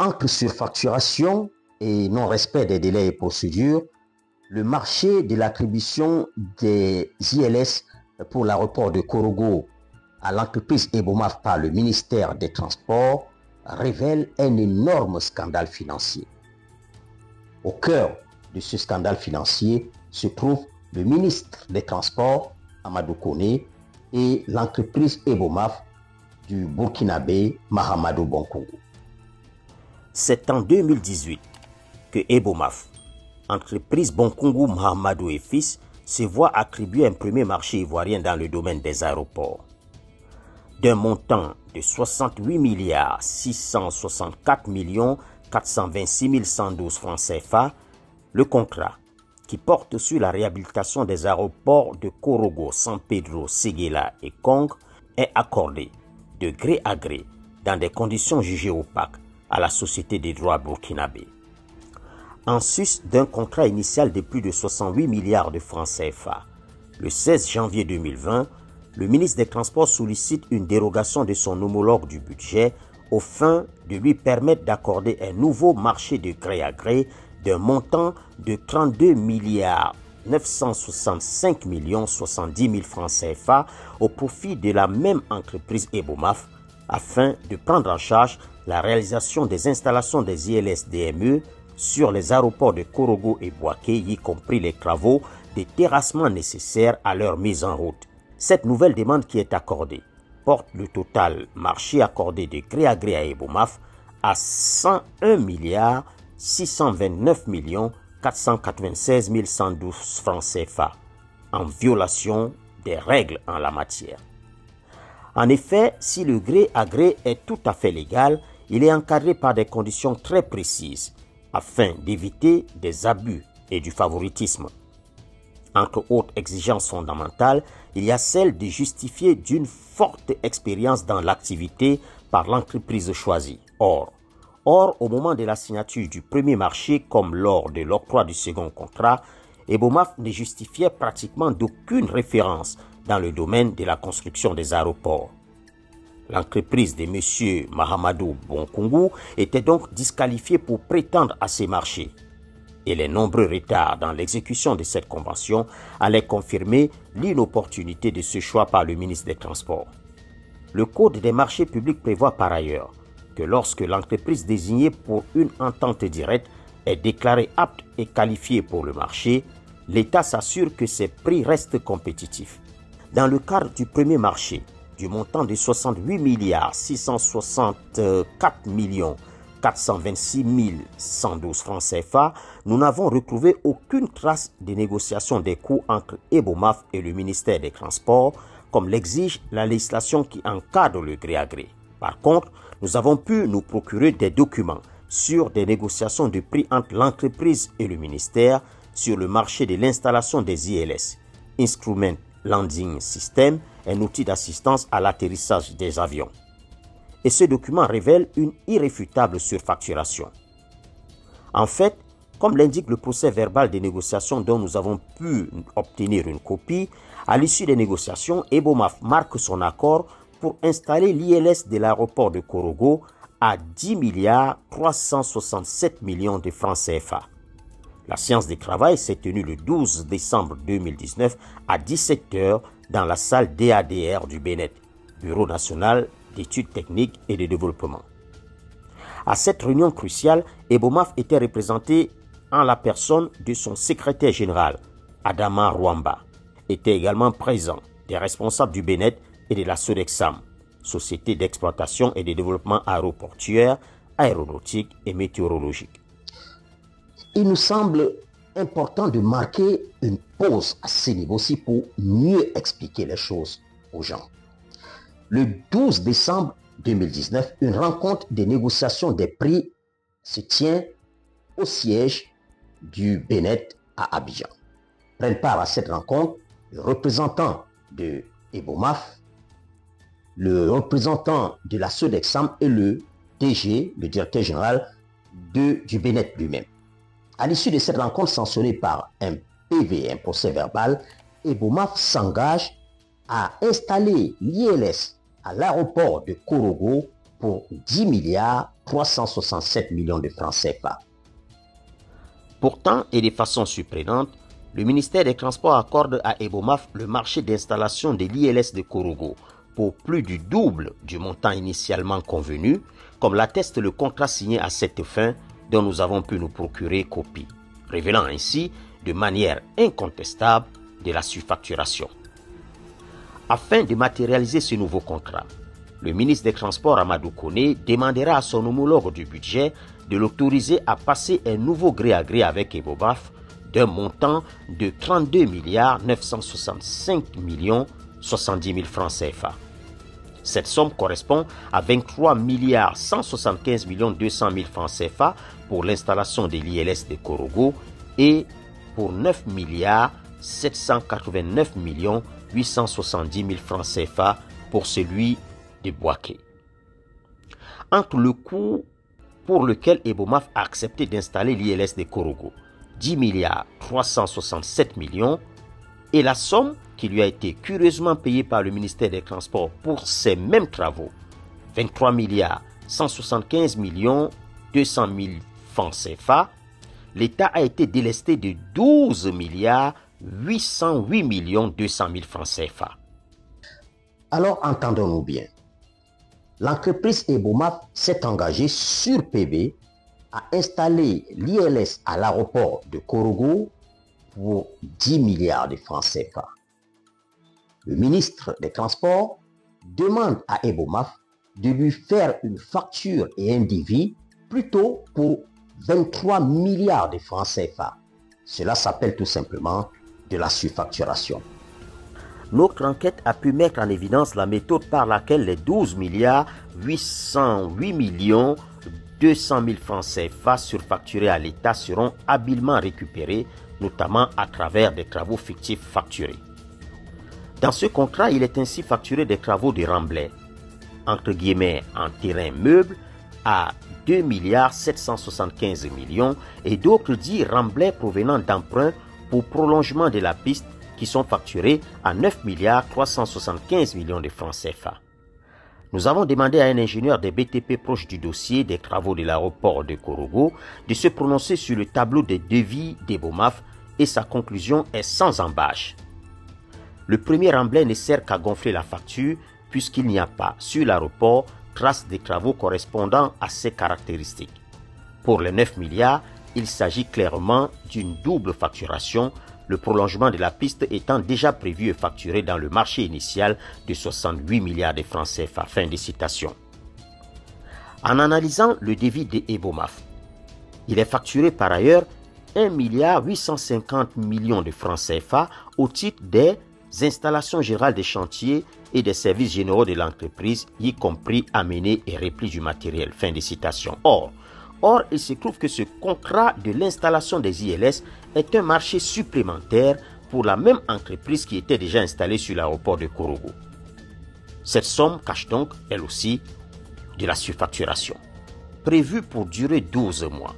Entre surfacturation et non-respect des délais et procédures, le marché de l'attribution des ILS pour l'aéroport de Korogo à l'entreprise Ebomaf par le ministère des Transports révèle un énorme scandale financier. Au cœur de ce scandale financier se trouve le ministre des Transports, Amadou Koné, et l'entreprise Ebomaf du Burkinabé, Mahamadou Bonkongo. C'est en 2018 que Ebomaf, entreprise Bonkongo Mahamadou et Fils, se voit attribuer un premier marché ivoirien dans le domaine des aéroports. D'un montant de 68 milliards 664 millions 426 112 francs CFA, le contrat, qui porte sur la réhabilitation des aéroports de Korogo, San Pedro, Séguéla et Kong, est accordé de gré à gré dans des conditions jugées opaques à la Société des droits burkinabé. En sus d'un contrat initial de plus de 68 milliards de francs CFA, le 16 janvier 2020, le ministre des Transports sollicite une dérogation de son homologue du budget aux fins de lui permettre d'accorder un nouveau marché de gré à gré d'un montant de 32 milliards 965 millions 70 000 francs CFA au profit de la même entreprise Ebomaf afin de prendre en charge la réalisation des installations des ILS-DME sur les aéroports de Korogo et Bouaké, y compris les travaux de terrassement nécessaires à leur mise en route. Cette nouvelle demande qui est accordée porte le total marché accordé de gré à gré à Ebomaf à 101 milliards 629 millions 496 112 francs CFA, en violation des règles en la matière. En effet, si le gré à gré est tout à fait légal, il est encadré par des conditions très précises afin d'éviter des abus et du favoritisme. Entre autres exigences fondamentales, il y a celle de justifier d'une forte expérience dans l'activité par l'entreprise choisie. Or, au moment de la signature du premier marché comme lors de l'octroi du second contrat, Ebomaf ne justifiait pratiquement d'aucune référence dans le domaine de la construction des aéroports. L'entreprise de M. Mahamadou Bonkongo était donc disqualifiée pour prétendre à ces marchés. Et les nombreux retards dans l'exécution de cette convention allaient confirmer l'inopportunité de ce choix par le ministre des Transports. Le Code des marchés publics prévoit par ailleurs que lorsque l'entreprise désignée pour une entente directe est déclarée apte et qualifiée pour le marché, l'État s'assure que ses prix restent compétitifs. Dans le cadre du premier marché, du montant de 68 milliards 664 millions 426 112 francs CFA, nous n'avons retrouvé aucune trace de négociation des coûts entre Ebomaf et le ministère des Transports, comme l'exige la législation qui encadre le gré à gré. Par contre, nous avons pu nous procurer des documents sur des négociations de prix entre l'entreprise et le ministère sur le marché de l'installation des ILS, Instrument Landing System, un outil d'assistance à l'atterrissage des avions. Et ce document révèle une irréfutable surfacturation. En fait, comme l'indique le procès verbal des négociations dont nous avons pu obtenir une copie, à l'issue des négociations, Ebomaf marque son accord pour installer l'ILS de l'aéroport de Korogo à 10 milliards 367 millions de francs CFA. La séance de travail s'est tenue le 12 décembre 2019 à 17 h dans la salle DADR du BNET, Bureau national d'études techniques et de développement. À cette réunion cruciale, Ebomaf était représenté en la personne de son secrétaire général, Adama Rwamba. Étaient également présents des responsables du BNET et de la Sodexam, Société d'exploitation et de développement aéroportuaire, aéronautique et météorologique. Il nous semble important de marquer une pause à ce niveau-ci pour mieux expliquer les choses aux gens. Le 12 décembre 2019, une rencontre de négociation des prix se tient au siège du BNET à Abidjan. Prennent part à cette rencontre le représentant de Ebomaf, le représentant de la Sodexam et le DG, le directeur général du BNET lui-même. À l'issue de cette rencontre sanctionnée par un PV, un procès verbal, Ebomaf s'engage à installer l'ILS à l'aéroport de Korogo pour 10 milliards 367 millions de francs CFA. Pourtant, et de façon surprenante, le ministère des Transports accorde à Ebomaf le marché d'installation de l'ILS de Korogo pour plus du double du montant initialement convenu, comme l'atteste le contrat signé à cette fin dont nous avons pu nous procurer copie, révélant ainsi de manière incontestable de la surfacturation. Afin de matérialiser ce nouveau contrat, le ministre des Transports Amadou Koné demandera à son homologue du budget de l'autoriser à passer un nouveau gré à gré avec Ebomaf d'un montant de 32 milliards 965 millions 70 000 francs CFA. Cette somme correspond à 23 milliards 175 millions 200 000 francs CFA pour l'installation de l'ILS de Korogo et pour 9 milliards 789 millions 870 000 francs CFA pour celui de Boaké. Entre le coût pour lequel Ebomaf a accepté d'installer l'ILS de Korogo, 10 milliards 367 millions, et la somme qui lui a été curieusement payée par le ministère des Transports pour ces mêmes travaux, 23 milliards 175 millions 200 000 francs CFA, l'État a été délesté de 12 milliards 808 millions 200 000 francs CFA. Alors entendons-nous bien. L'entreprise Ebomaf s'est engagée sur PV à installer l'ILS à l'aéroport de Korogo pour 10 milliards de francs CFA. Le ministre des Transports demande à Ebomaf de lui faire une facture et un devis plutôt pour 23 milliards de francs CFA. Cela s'appelle tout simplement de la surfacturation. Notre enquête a pu mettre en évidence la méthode par laquelle les 12 milliards 808 millions 200 000 francs CFA surfacturés à l'État seront habilement récupérés, notamment à travers des travaux fictifs facturés. Dans ce contrat, il est ainsi facturé des travaux de remblai, entre guillemets en terrain meuble, à 2 milliards 775 millions et d'autres dits remblais provenant d'emprunts pour prolongement de la piste qui sont facturés à 9 milliards 375 millions de francs CFA. Nous avons demandé à un ingénieur des BTP proche du dossier des travaux de l'aéroport de Korogo de se prononcer sur le tableau des devis d'Ebomaf et sa conclusion est sans embâche. Le premier remblai ne sert qu'à gonfler la facture puisqu'il n'y a pas sur l'aéroport trace des travaux correspondant à ces caractéristiques. Pour les 9 milliards, il s'agit clairement d'une double facturation, le prolongement de la piste étant déjà prévu et facturé dans le marché initial de 68 milliards de francs CFA. Fin de citation. En analysant le devis de Ebomaf, il est facturé par ailleurs 1 milliard 850 millions de francs CFA au titre des installations générales des chantiers et des services généraux de l'entreprise, y compris amener et repli du matériel. Fin de citation. Or, il se trouve que ce contrat de l'installation des ILS est un marché supplémentaire pour la même entreprise qui était déjà installée sur l'aéroport de Korogo. Cette somme cache donc, elle aussi, de la surfacturation. Prévue pour durer 12 mois,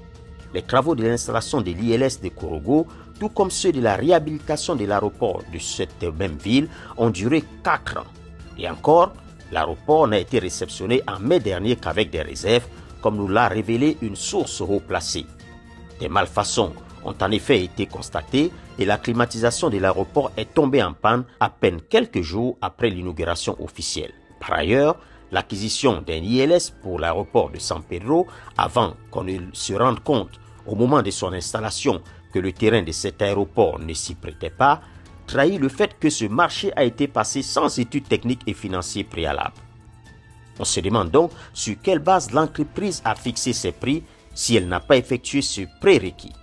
les travaux de l'installation de l'ILS de Korogo, tout comme ceux de la réhabilitation de l'aéroport de cette même ville, ont duré 4 ans. Et encore, l'aéroport n'a été réceptionné en mai dernier qu'avec des réserves, comme nous l'a révélé une source haut placée. Des malfaçons ont en effet été constatées et la climatisation de l'aéroport est tombée en panne à peine quelques jours après l'inauguration officielle. Par ailleurs, l'acquisition d'un ILS pour l'aéroport de San Pedro, avant qu'on ne se rende compte au moment de son installation que le terrain de cet aéroport ne s'y prêtait pas, trahit le fait que ce marché a été passé sans études techniques et financières préalables. On se demande donc sur quelle base l'entreprise a fixé ses prix si elle n'a pas effectué ce prérequis.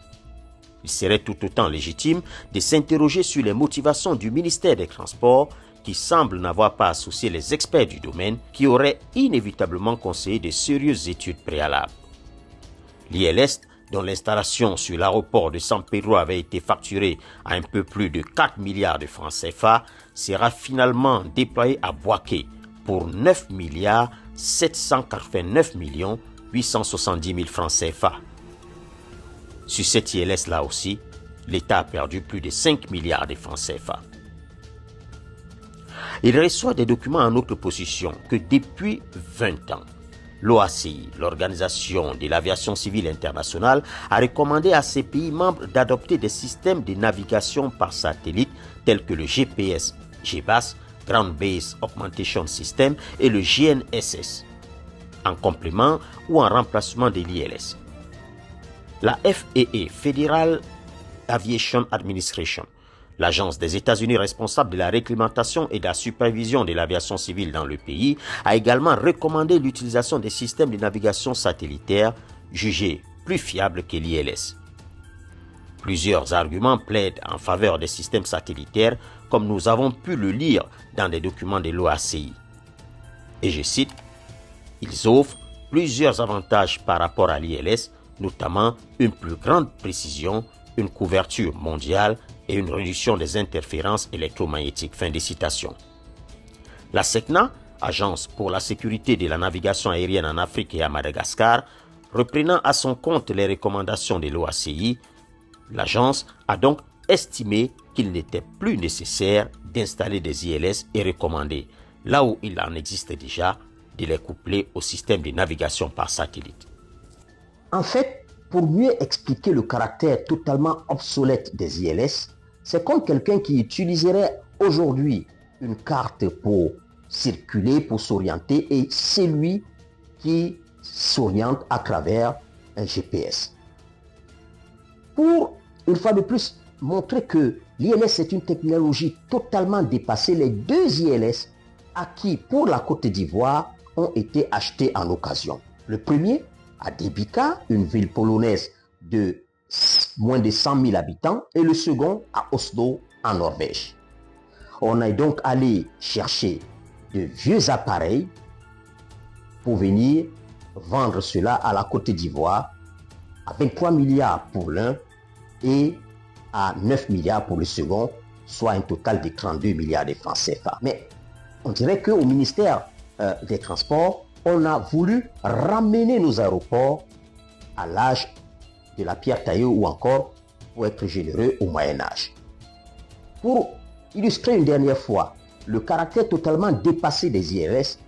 Il serait tout autant légitime de s'interroger sur les motivations du ministère des Transports qui semble n'avoir pas associé les experts du domaine qui auraient inévitablement conseillé de sérieuses études préalables. L'ILS, dont l'installation sur l'aéroport de San Pedro avait été facturée à un peu plus de 4 milliards de francs CFA, sera finalement déployé à Boaké pour 9 milliards 789 millions 870 000 francs CFA. Sur cette ILS-là aussi, l'État a perdu plus de 5 milliards de francs CFA. Il reçoit des documents en notre possession que depuis 20 ans, L'OACI, l'Organisation de l'Aviation Civile Internationale, a recommandé à ses pays membres d'adopter des systèmes de navigation par satellite tels que le GPS, GBAS, Ground Based Augmentation System et le GNSS, en complément ou en remplacement de l'ILS. La FAA, Federal Aviation Administration, l'agence des États-Unis responsable de la réglementation et de la supervision de l'aviation civile dans le pays, a également recommandé l'utilisation des systèmes de navigation satellitaire jugés plus fiables que l'ILS. Plusieurs arguments plaident en faveur des systèmes satellitaires, comme nous avons pu le lire dans des documents de l'OACI. Et je cite, « Ils offrent plusieurs avantages par rapport à l'ILS, notamment une plus grande précision, une couverture mondiale et une réduction des interférences électromagnétiques. » Fin de citation. La SECNA, Agence pour la sécurité de la navigation aérienne en Afrique et à Madagascar, reprenant à son compte les recommandations de l'OACI, l'agence a donc estimé qu'il n'était plus nécessaire d'installer des ILS et recommandé, là où il en existe déjà, de les coupler au système de navigation par satellite. En fait, pour mieux expliquer le caractère totalement obsolète des ILS, c'est comme quelqu'un qui utiliserait aujourd'hui une carte pour circuler, pour s'orienter, et c'est lui qui s'oriente à travers un GPS. Pour, une fois de plus, montrer que l'ILS est une technologie totalement dépassée, les deux ILS acquis pour la Côte d'Ivoire ont été achetés en occasion. Le premier à Debika, une ville polonaise de moins de 100 000 habitants, et le second à Oslo, en Norvège. On est donc allé chercher de vieux appareils pour venir vendre cela à la Côte d'Ivoire à 23 milliards pour l'un et à 9 milliards pour le second, soit un total de 32 milliards de francs CFA. Mais on dirait qu'au ministère des Transports, on a voulu ramener nos aéroports à l'âge de la pierre taillée ou encore, pour être généreux, au Moyen-Âge. Pour illustrer une dernière fois le caractère totalement dépassé des ILS,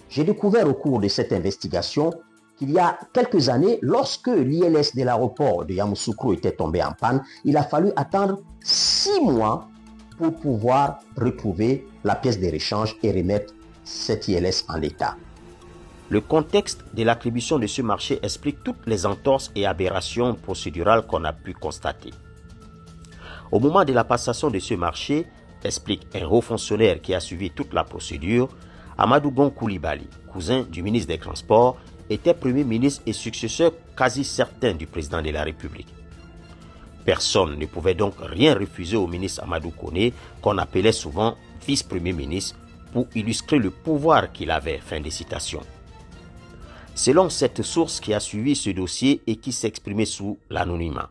j'ai découvert au cours de cette investigation qu'il y a quelques années, lorsque l'ILS de l'aéroport de Yamoussoukro était tombé en panne, il a fallu attendre 6 mois pour pouvoir retrouver la pièce de rechange et remettre cette ILS en l'état. Le contexte de l'attribution de ce marché explique toutes les entorses et aberrations procédurales qu'on a pu constater. Au moment de la passation de ce marché, explique un haut fonctionnaire qui a suivi toute la procédure, Amadou Gon Coulibaly, cousin du ministre des Transports, était Premier ministre et successeur quasi certain du président de la République. Personne ne pouvait donc rien refuser au ministre Amadou Koné, qu'on appelait souvent vice-premier ministre, pour illustrer le pouvoir qu'il avait. Fin de citation. Selon cette source qui a suivi ce dossier et qui s'exprimait sous l'anonymat,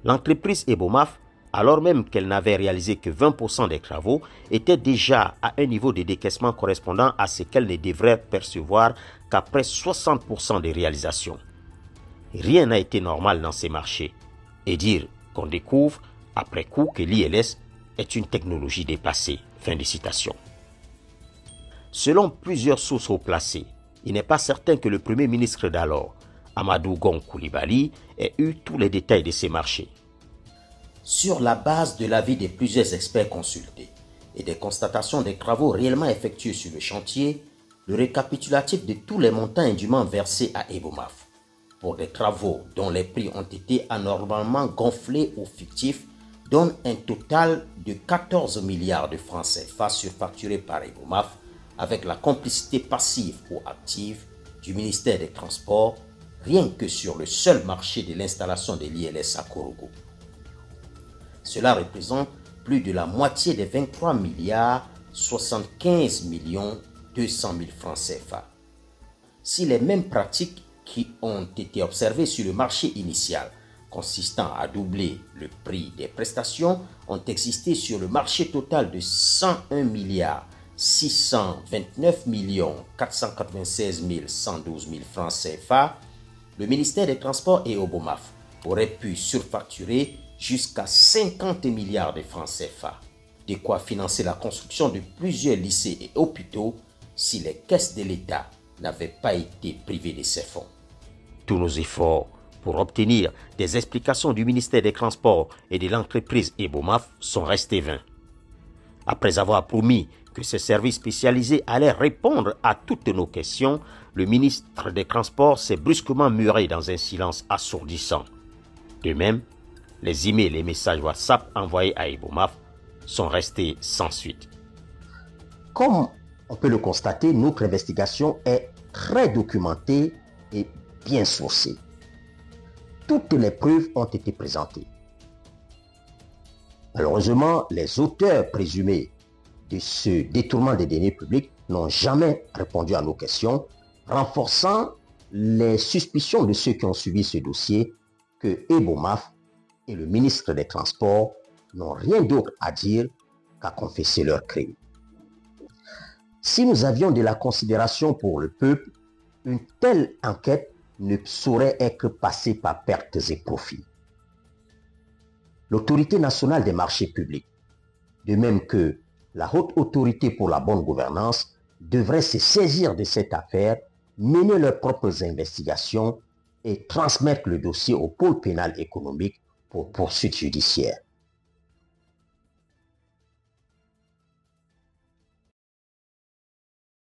l'entreprise Ebomaf, alors même qu'elle n'avait réalisé que 20% des travaux, était déjà à un niveau de décaissement correspondant à ce qu'elle ne devrait percevoir qu'après 60% des réalisations. Rien n'a été normal dans ces marchés. Et dire qu'on découvre après coup que l'ILS est une technologie dépassée. Fin de citation. Selon plusieurs sources haut placées, il n'est pas certain que le Premier ministre d'alors, Amadou Gon Coulibaly, ait eu tous les détails de ces marchés. Sur la base de l'avis de plusieurs experts consultés et des constatations des travaux réellement effectués sur le chantier, le récapitulatif de tous les montants indûment versés à Ebomaf pour des travaux dont les prix ont été anormalement gonflés ou fictifs donne un total de 14 milliards de francs CFA surfacturés par Ebomaf avec la complicité passive ou active du ministère des Transports, rien que sur le seul marché de l'installation de l'ILS à Korogo. Cela représente plus de la moitié des 23 milliards 75 millions 200 000 francs CFA. Si les mêmes pratiques qui ont été observées sur le marché initial, consistant à doubler le prix des prestations, ont existé sur le marché total de 101 milliards 629 496 112 000 francs CFA, le ministère des Transports et Ebomaf aurait pu surfacturer jusqu'à 50 milliards de francs CFA, de quoi financer la construction de plusieurs lycées et hôpitaux si les caisses de l'État n'avait pas été privé de ses fonds. Tous nos efforts pour obtenir des explications du ministère des Transports et de l'entreprise Ebomaf sont restés vains. Après avoir promis que ces services spécialisés allaient répondre à toutes nos questions, le ministre des Transports s'est brusquement muré dans un silence assourdissant. De même, les emails et les messages WhatsApp envoyés à Ebomaf sont restés sans suite. Comme on peut le constater, notre investigation est très documentée et bien sourcée. Toutes les preuves ont été présentées. Malheureusement, les auteurs présumés de ce détournement des deniers publics n'ont jamais répondu à nos questions, renforçant les suspicions de ceux qui ont suivi ce dossier que Ebomaf et le ministre des Transports n'ont rien d'autre à dire qu'à confesser leurs crimes. Si nous avions de la considération pour le peuple, une telle enquête ne saurait être passée par pertes et profits. L'autorité nationale des marchés publics, de même que la haute autorité pour la bonne gouvernance, devrait se saisir de cette affaire, mener leurs propres investigations et transmettre le dossier au pôle pénal économique pour poursuite judiciaire.